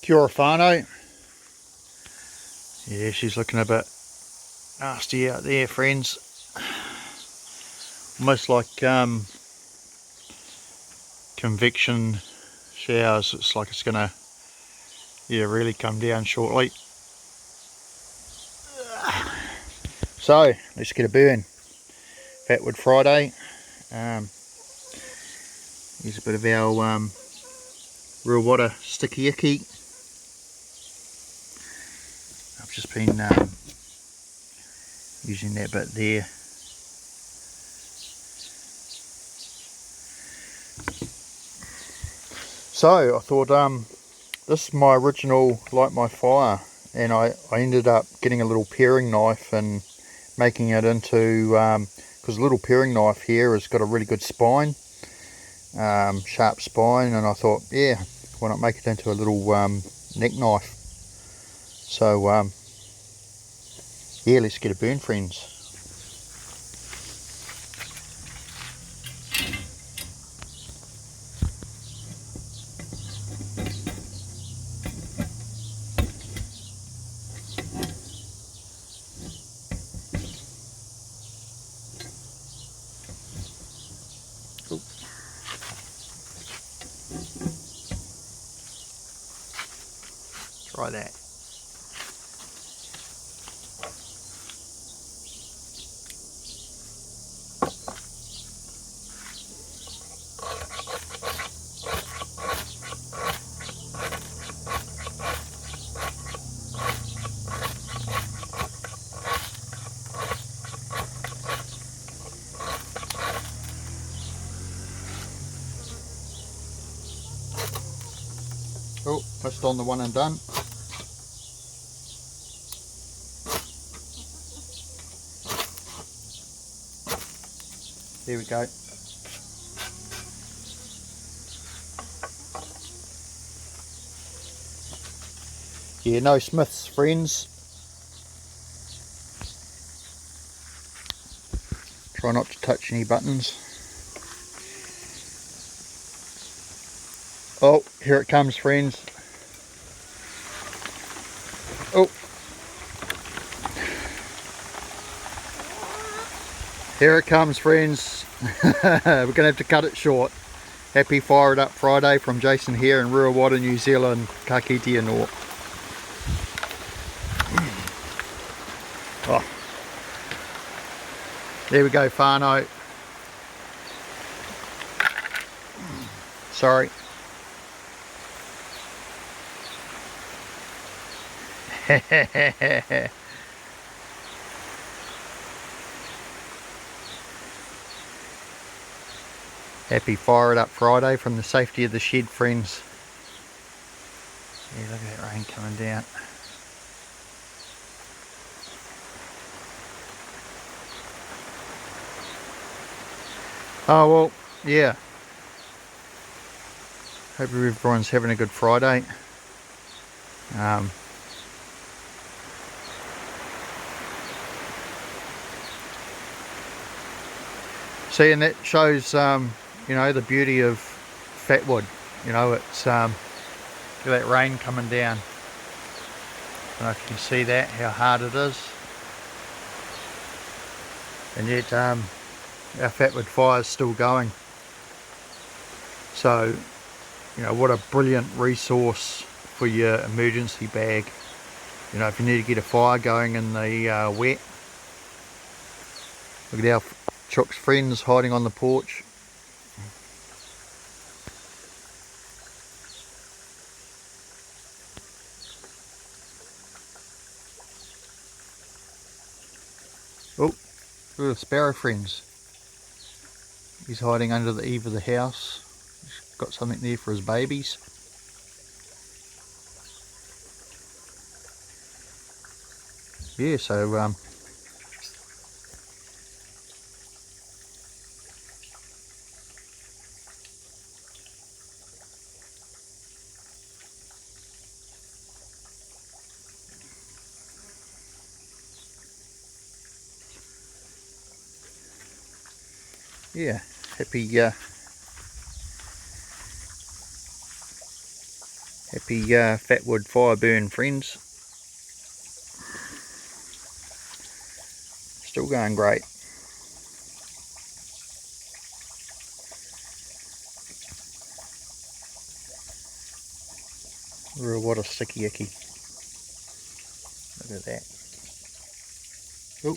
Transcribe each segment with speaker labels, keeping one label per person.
Speaker 1: Kia ora whanau. Yeah, she's looking a bit nasty out there, friends. Almost like convection showers. It's like it's gonna, really come down shortly. So let's get a burn. Fatwood Friday. Here's a bit of our real water sticky icky. I've just been using that bit there. So I thought this is my original Light My Fire, and I ended up getting a little paring knife and making it into, because a little paring knife here has got a really good spine, sharp spine, and I thought, yeah, why not make it into a little neck knife. So yeah, let's get a burn, friends. Try that. Oh, missed on the one and done. There we go. Yeah, no Smiths, friends. Try not to touch any buttons. Oh, here it comes, friends. Oh. Here it comes, friends. We're going to have to cut it short. Happy Fire It Up Friday from Jason here in Whanau, New Zealand. Ka kite anō. Oh. There we go, whānau. Sorry. Happy Fire It Up Friday from the safety of the shed, friends. Yeah, look at that rain coming down. Oh well, yeah. Hope everyone's having a good Friday. See, and that shows, you know, the beauty of Fatwood. You know, it's look at that rain coming down. I don't know if you can see that, how hard it is. And yet our Fatwood fire is still going. So, you know, what a brilliant resource for your emergency bag. You know, if you need to get a fire going in the wet. Look at our Chook's friends hiding on the porch. Oh, look at the sparrow friends. He's hiding under the eave of the house. He's got something there for his babies. Yeah, so yeah, happy Happy Fatwood fire burn, friends. Still going great. Real, what a sticky icky. Look at that. Oh.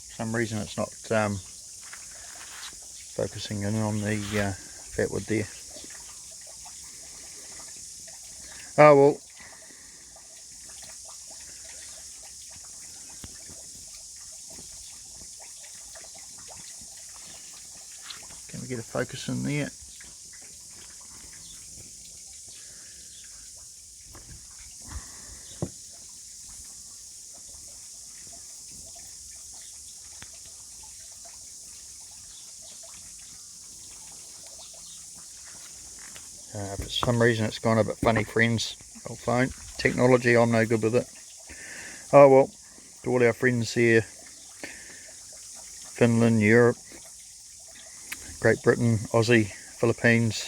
Speaker 1: For some reason it's not focusing in on the Fatwood there. Oh well. Can we get a focus in there? For some reason it's gone a bit funny, friends. Old phone. Technology, I'm no good with it. Oh well, to all our friends here, Finland, Europe, Great Britain, Aussie, Philippines,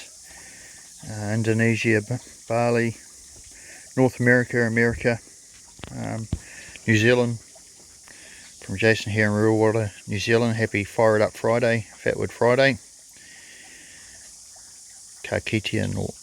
Speaker 1: Indonesia, Bali, North America, New Zealand, from Jason here in Rural New Zealand. Happy Fire It Up Friday, Fatwood Friday. Ka kite and all.